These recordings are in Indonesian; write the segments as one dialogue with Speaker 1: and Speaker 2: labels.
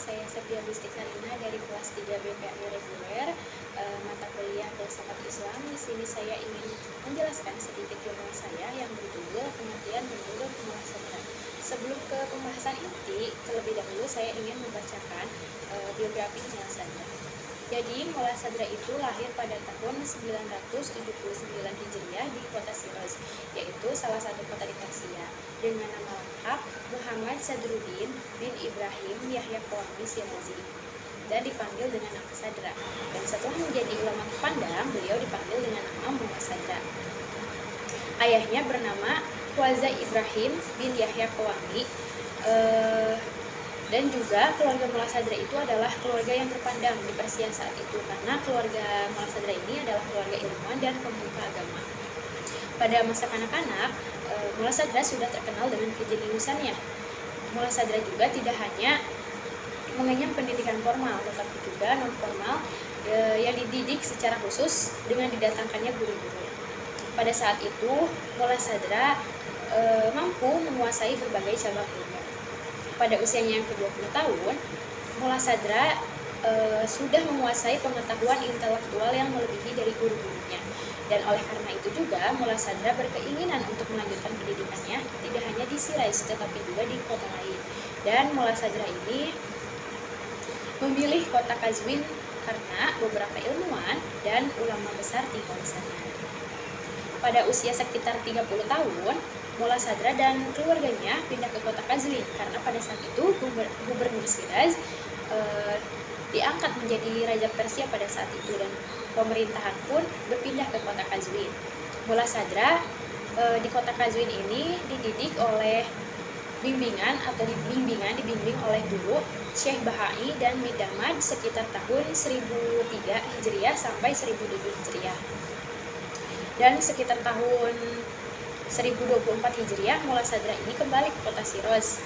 Speaker 1: saya Septia Gusti Karina dari kelas 3 BPAI reguler, mata kuliah Filsafat Islam. Di sini saya ingin menjelaskan sedikit ilmu saya yang berjudul Kematian Menurut Muhasabah. Sebelum ke pembahasan inti, terlebih dahulu saya ingin membacakan biografi Muhasabah. Jadi, Mullah Sadra itu lahir pada tahun 979 Hijriah di kota Shiraz, yaitu salah satu kota di Persia, dengan nama lengkap Muhammad Sadruddin bin Ibrahim Yahya Qawmi Shirazi, dan dipanggil dengan nama Sadra. Dan setelah menjadi ulama terpandang, beliau dipanggil dengan nama Mullah Sadra. Ayahnya bernama Khwaja Ibrahim bin Yahya Qawmi. Dan juga keluarga Mullah Sadra itu adalah keluarga yang terpandang di Persia saat itu, karena keluarga Mullah Sadra ini adalah keluarga ilmuwan dan pemuka agama. Pada masa kanak-kanak, Mullah Sadra sudah terkenal dengan kejeniusannya. Mullah Sadra juga tidak hanya mengenyam pendidikan formal, tetapi juga non-formal yang dididik secara khusus dengan didatangkannya guru-guru. Pada saat itu, Mullah Sadra mampu menguasai berbagai cabang ilmu. Pada usianya yang ke-20 tahun, Mullah Sadra sudah menguasai pengetahuan intelektual yang melebihi dari guru-gurunya. Dan oleh karena itu juga, Mullah Sadra berkeinginan untuk melanjutkan pendidikannya tidak hanya di Shiraz, tetapi juga di kota lain. Dan Mullah Sadra ini memilih kota Qazwin karena beberapa ilmuwan dan ulama besar tinggal di sana. Pada usia sekitar 30 tahun, Mullah Sadra dan keluarganya pindah ke kota Qazwin karena pada saat itu gubernur Shiraz diangkat menjadi raja Persia pada saat itu, dan pemerintahan pun berpindah ke kota Qazwin. Mullah Sadra di kota Qazwin ini dididik oleh dibimbing oleh guru Syekh Bahai dan Midamad sekitar tahun 1003 Hijriah sampai 1007 Hijriah. Dan sekitar tahun 1024 Hijriah, Mullah Sadra ini kembali ke kota Shiraz.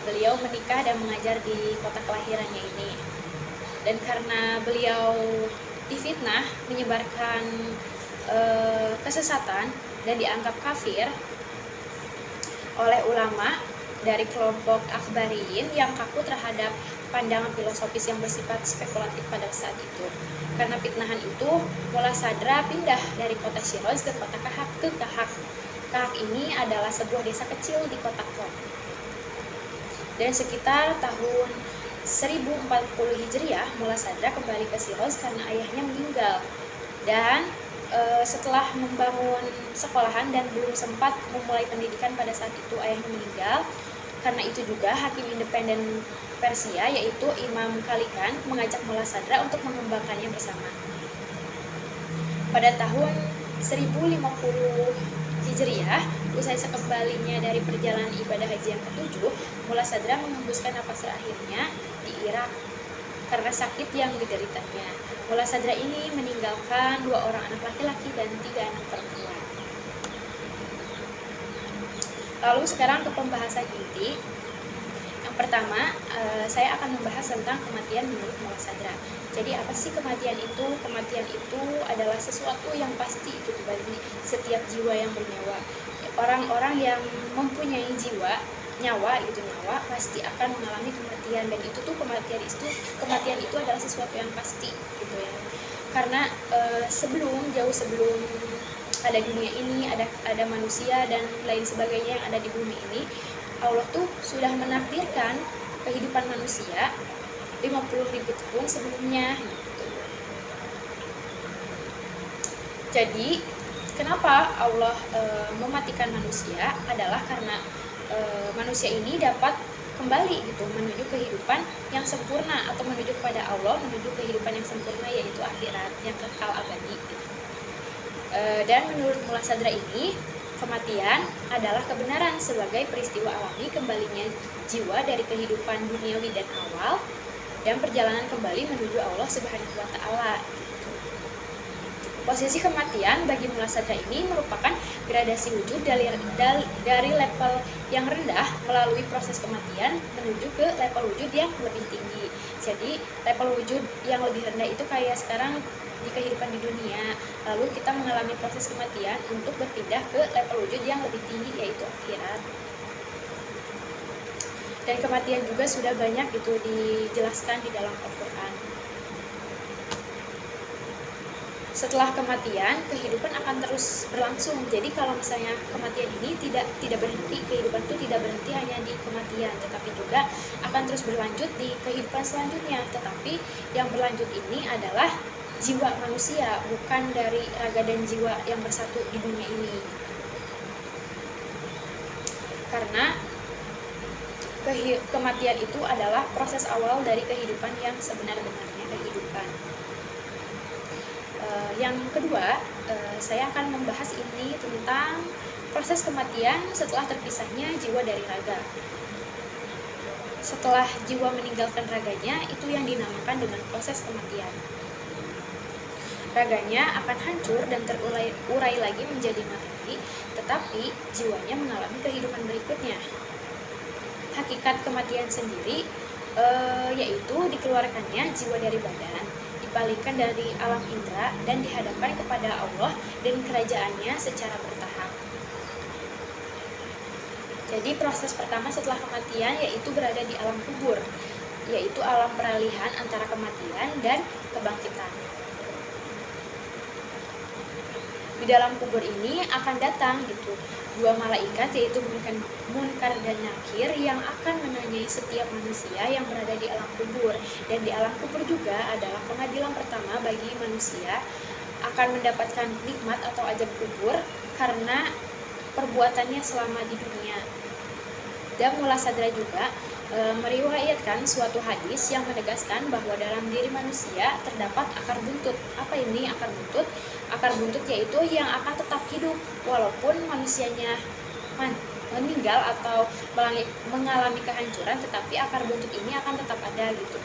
Speaker 1: Beliau menikah dan mengajar di kota kelahirannya ini. Dan karena beliau difitnah menyebarkan kesesatan dan dianggap kafir oleh ulama dari kelompok Akhbariyin yang kaku terhadap pandangan filosofis yang bersifat spekulatif pada saat itu. Karena fitnahan itu, Mullah Sadra pindah dari kota Shiraz ke kota Kahak. Kahak ini adalah sebuah desa kecil di kota Qom. Dan sekitar tahun 1040 Hijriah, Mullah Sadra kembali ke Shiraz karena ayahnya meninggal. Dan setelah membangun sekolahan dan belum sempat memulai pendidikan pada saat itu ayahnya meninggal. Karena itu juga Hakim Independen Persia, yaitu Imam Khalikan, mengajak Mullah Sadra untuk mengembangkannya bersama. Pada tahun 1050 Hijriah, usai sekembalinya dari perjalanan ibadah haji yang ke-7, Mullah Sadra menghembuskan napas terakhirnya di Irak karena sakit yang dideritanya. Mullah Sadra ini meninggalkan 2 orang anak laki-laki dan 3 anak perempuan. Lalu sekarang ke pembahasan inti. Yang pertama, saya akan membahas tentang kematian menurut Mullah Sadra. Jadi apa sih kematian itu? Kematian itu adalah sesuatu yang pasti gitu bagi setiap jiwa yang bernyawa. Orang-orang yang mempunyai nyawa pasti akan mengalami kematian, dan itu tuh kematian itu adalah sesuatu yang pasti gitu ya. Karena jauh sebelum ada dunia ini, ada manusia dan lain sebagainya yang ada di bumi ini, Allah tuh sudah menakdirkan kehidupan manusia 50.000 tahun sebelumnya gitu. Jadi kenapa Allah mematikan manusia adalah karena manusia ini dapat kembali gitu menuju kehidupan yang sempurna, atau menuju kepada Allah, menuju kehidupan yang sempurna, yaitu akhirat yang kekal abadi gitu. Dan menurut Mullah Sadra ini, kematian adalah kebenaran sebagai peristiwa alami kembalinya jiwa dari kehidupan duniawi dan awal, dan perjalanan kembali menuju Allah Subhanahu wa Ta'ala. Posisi kematian bagi Mullah Sadra ini merupakan gradasi wujud dari level yang rendah melalui proses kematian menuju ke level wujud yang lebih tinggi. Jadi level wujud yang lebih rendah itu kayak sekarang di kehidupan di dunia, lalu kita mengalami proses kematian untuk berpindah ke level wujud yang lebih tinggi, yaitu akhirat. Dan kematian juga sudah banyak itu dijelaskan di dalam Al-Quran. Setelah kematian, kehidupan akan terus berlangsung. Jadi kalau misalnya kematian ini tidak berhenti, kehidupan itu tidak berhenti hanya di kematian, tetapi juga akan terus berlanjut di kehidupan selanjutnya. Tetapi yang berlanjut ini adalah jiwa manusia, bukan dari raga dan jiwa yang bersatu di dunia ini. Karena kematian itu adalah proses awal dari kehidupan yang sebenar-benarnya kehidupan. Yang kedua, saya akan membahas ini tentang proses kematian setelah terpisahnya jiwa dari raga. Setelah jiwa meninggalkan raganya, itu yang dinamakan dengan proses kematian. Raganya akan hancur dan terurai lagi menjadi materi, tetapi jiwanya mengalami kehidupan berikutnya. Hakikat kematian sendiri yaitu dikeluarkannya jiwa dari badan, dipalingkan dari alam indera dan dihadapkan kepada Allah dan kerajaannya secara bertahap. Jadi proses pertama setelah kematian yaitu berada di alam kubur, yaitu alam peralihan antara kematian dan kebangkitan. Di dalam kubur ini akan datang gitu dua malaikat, yaitu Munkar dan Nakir, yang akan menanyai setiap manusia yang berada di alam kubur. Dan di alam kubur juga adalah pengadilan pertama bagi manusia, akan mendapatkan nikmat atau azab kubur karena perbuatannya selama di dunia. Dan Mullah Sadra juga meriwayatkan suatu hadis yang menegaskan bahwa dalam diri manusia terdapat akar buntut. Apa ini akar buntut? Akar buntut yaitu yang akan tetap hidup walaupun manusianya meninggal atau mengalami kehancuran, tetapi akar buntut ini akan tetap ada gitu.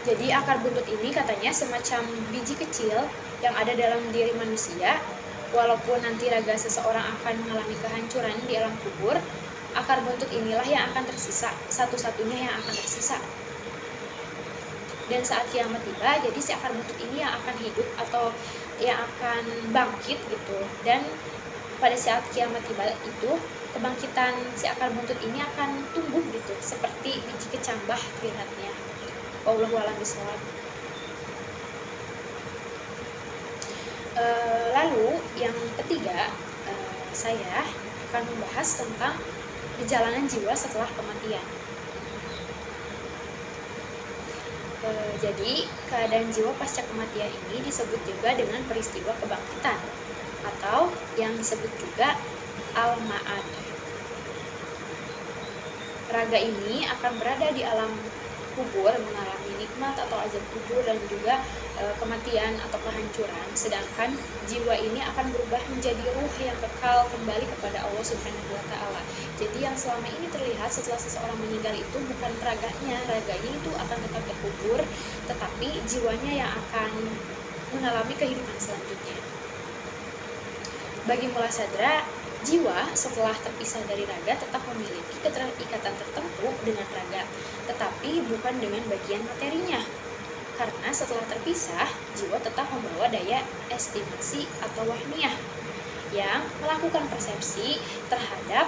Speaker 1: Jadi akar buntut ini katanya semacam biji kecil yang ada dalam diri manusia. Walaupun nanti raga seseorang akan mengalami kehancuran di alam kubur, akar buntut inilah yang akan tersisa, satu-satunya yang akan tersisa. Dan saat kiamat tiba, jadi si akar buntut ini yang akan hidup atau yang akan bangkit gitu. Dan pada saat kiamat tiba itu, kebangkitan si akar buntut ini akan tumbuh gitu, seperti biji kecambah terlihatnya. Wallahu a'lam bishawab. Lalu yang ketiga, saya akan membahas tentang perjalanan jiwa setelah kematian. Jadi keadaan jiwa pasca kematian ini disebut juga dengan peristiwa kebangkitan atau yang disebut juga al-ma'ad. Raga ini akan berada di alam kubur mengalami nikmat atau azab kubur dan juga kematian atau kehancuran, sedangkan jiwa ini akan berubah menjadi ruh yang kekal kembali kepada Allah Subhanahu wa Ta'ala. Jadi yang selama ini terlihat setelah seseorang meninggal itu bukan raganya itu akan tetap terkubur, tetapi jiwanya yang akan mengalami kehidupan selanjutnya. Bagi Mullah Sadra, jiwa setelah terpisah dari raga tetap memiliki keterikatan tertentu dengan raga, tetapi bukan dengan bagian materinya. Karena setelah terpisah, jiwa tetap membawa daya estimasi atau wahmiyah yang melakukan persepsi terhadap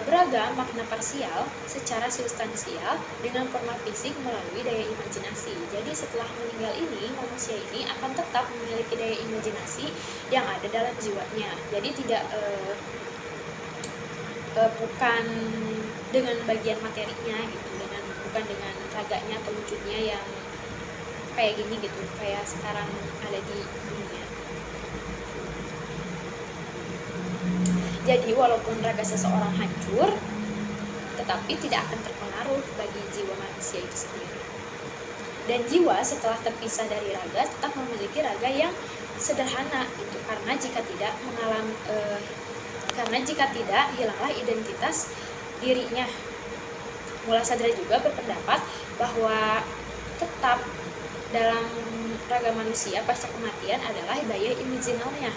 Speaker 1: beragam makna parsial secara substansial dengan format fisik melalui daya imajinasi. Jadi setelah meninggal ini, manusia ini akan tetap memiliki daya imajinasi yang ada dalam jiwanya. Jadi tidak bukan dengan bagian materinya gitu, bukan dengan raganya atau wujudnya yang kayak gini gitu, kayak sekarang ada di dunia. Jadi walaupun raga seseorang hancur, tetapi tidak akan terpengaruh bagi jiwa manusia itu sendiri. Dan jiwa setelah terpisah dari raga tetap memiliki raga yang sederhana gitu, karena jika tidak hilanglah identitas dirinya. Mullah Sadra juga berpendapat bahwa tetap dalam raga manusia pasca kematian adalah daya imajinalnya,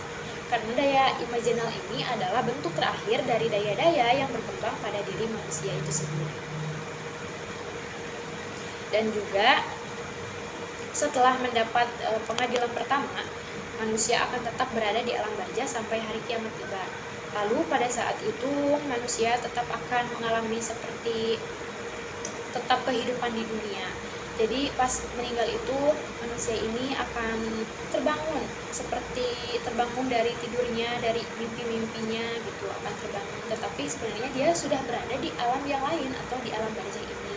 Speaker 1: karena daya imajinal ini adalah bentuk terakhir dari daya-daya yang berkembang pada diri manusia itu sendiri. Dan juga setelah mendapat pengadilan pertama, manusia akan tetap berada di alam barzah sampai hari kiamat tiba. Lalu pada saat itu manusia tetap akan mengalami seperti tetap kehidupan di dunia. Jadi pas meninggal itu manusia ini akan terbangun, seperti terbangun dari tidurnya, dari mimpi-mimpinya gitu, akan terbangun. Tetapi sebenarnya dia sudah berada di alam yang lain atau di alam barzah ini.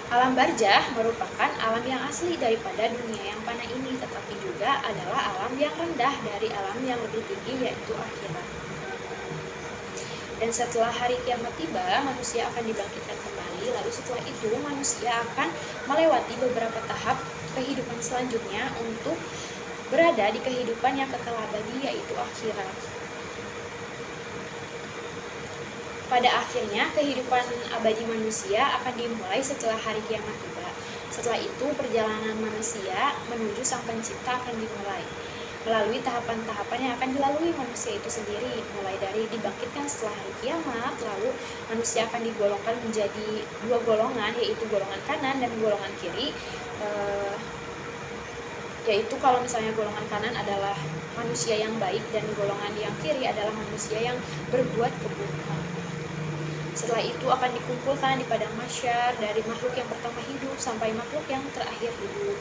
Speaker 1: Alam barzah merupakan alam yang asli daripada dunia yang fana ini, tetapi juga adalah alam yang rendah dari alam yang lebih tinggi, yaitu akhirat. Dan setelah hari kiamat tiba, manusia akan dibangkitkan kembali. Lalu setelah itu manusia akan melewati beberapa tahap kehidupan selanjutnya untuk berada di kehidupan yang kekal abadi, yaitu akhirat. Pada akhirnya kehidupan abadi manusia akan dimulai setelah hari kiamat tiba. Setelah itu perjalanan manusia menuju Sang Pencipta akan dimulai melalui tahapan-tahapan yang akan dilalui manusia itu sendiri, mulai dari dibangkitkan setelah hari kiamat. Lalu manusia akan digolongkan menjadi dua golongan, yaitu golongan kanan dan golongan kiri. Yaitu kalau misalnya golongan kanan adalah manusia yang baik dan golongan yang kiri adalah manusia yang berbuat keburukan. Setelah itu akan dikumpulkan di padang mahsyar dari makhluk yang pertama hidup sampai makhluk yang terakhir hidup,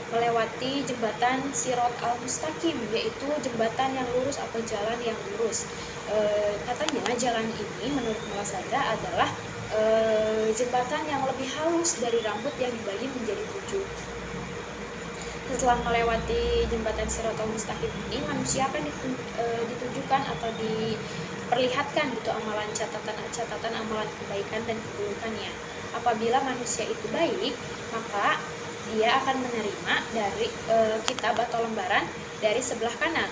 Speaker 1: melewati jembatan Sirat al-Mustaqim, yaitu jembatan yang lurus atau jalan yang lurus. Katanya jalan ini menurut Mulassadra adalah jembatan yang lebih halus dari rambut yang dibagi menjadi 7. Setelah melewati jembatan Sirat al-Mustaqim ini, manusia akan ditujukan atau diperlihatkan gitu amalan catatan amalan kebaikan dan keburukannya. Apabila manusia itu baik, maka dia akan menerima dari kitab atau lembaran dari sebelah kanan.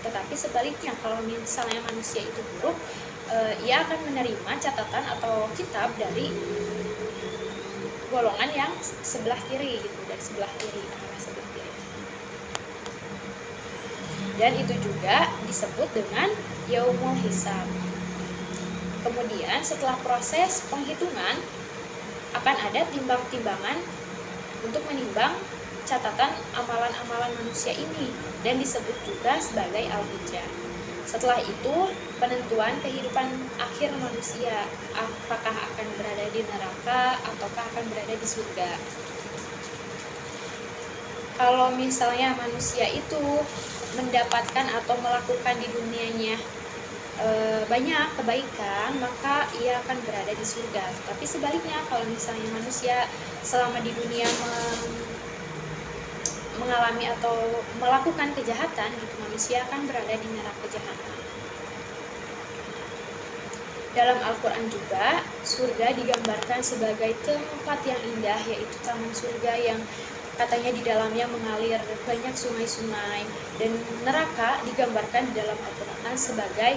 Speaker 1: Tetapi sebaliknya, kalau misalnya manusia itu buruk, ia akan menerima catatan atau kitab dari golongan yang sebelah kiri gitu, dari sebelah kiri, arah sebelah kiri. Dan itu juga disebut dengan Yaumul Hisab. Kemudian setelah proses penghitungan akan ada timbang-timbangan untuk menimbang catatan amalan-amalan manusia ini dan disebut juga sebagai al-hujjah. Setelah itu penentuan kehidupan akhir manusia, apakah akan berada di neraka ataukah akan berada di surga. Kalau misalnya manusia itu mendapatkan atau melakukan di dunianya banyak kebaikan, maka ia akan berada di surga. Tapi sebaliknya, kalau misalnya manusia selama di dunia mengalami atau melakukan kejahatan gitu, manusia akan berada di neraka jahanam. Dalam Al-Quran juga surga digambarkan sebagai tempat yang indah, yaitu taman surga yang katanya di dalamnya mengalir banyak sungai-sungai. Dan neraka digambarkan di dalam Al-Quran sebagai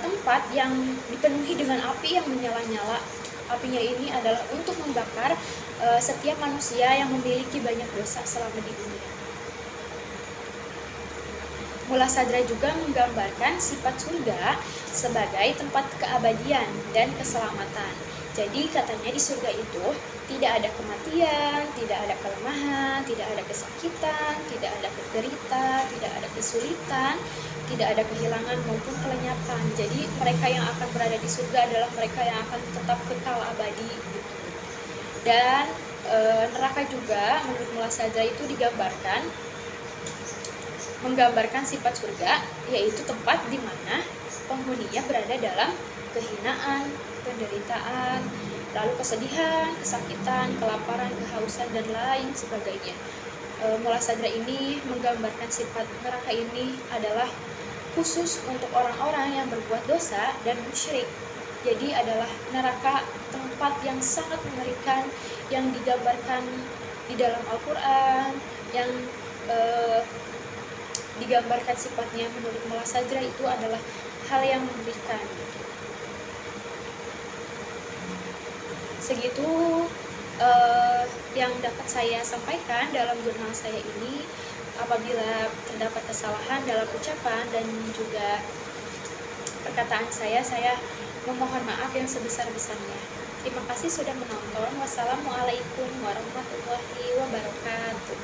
Speaker 1: tempat yang dipenuhi dengan api yang menyala-nyala. Apinya ini adalah untuk membakar setiap manusia yang memiliki banyak dosa selama di dunia. Mulassadra juga menggambarkan sifat surga sebagai tempat keabadian dan keselamatan. Jadi katanya di surga itu tidak ada kematian, tidak ada kelemahan, tidak ada kesakitan, tidak ada derita, tidak ada kesulitan, tidak ada kehilangan maupun kelenyapan. Jadi mereka yang akan berada di surga adalah mereka yang akan tetap kekal abadi gitu. Dan neraka juga menurut Mulassadra itu menggambarkan sifat surga, yaitu tempat di mana penghuninya berada dalam kehinaan, penderitaan, lalu kesedihan, kesakitan, kelaparan, kehausan, dan lain sebagainya. Mulassadra ini menggambarkan sifat neraka ini adalah khusus untuk orang-orang yang berbuat dosa dan musyrik. Jadi adalah neraka tempat yang sangat mengerikan yang digambarkan di dalam Al-Quran, yang digambarkan sifatnya menurut Mulassadra itu adalah hal yang mengerikan. Segitu yang dapat saya sampaikan dalam jurnal saya ini. Apabila terdapat kesalahan dalam ucapan dan juga perkataan saya memohon maaf yang sebesar-besarnya. Terima kasih sudah menonton. Wassalamualaikum warahmatullahi wabarakatuh.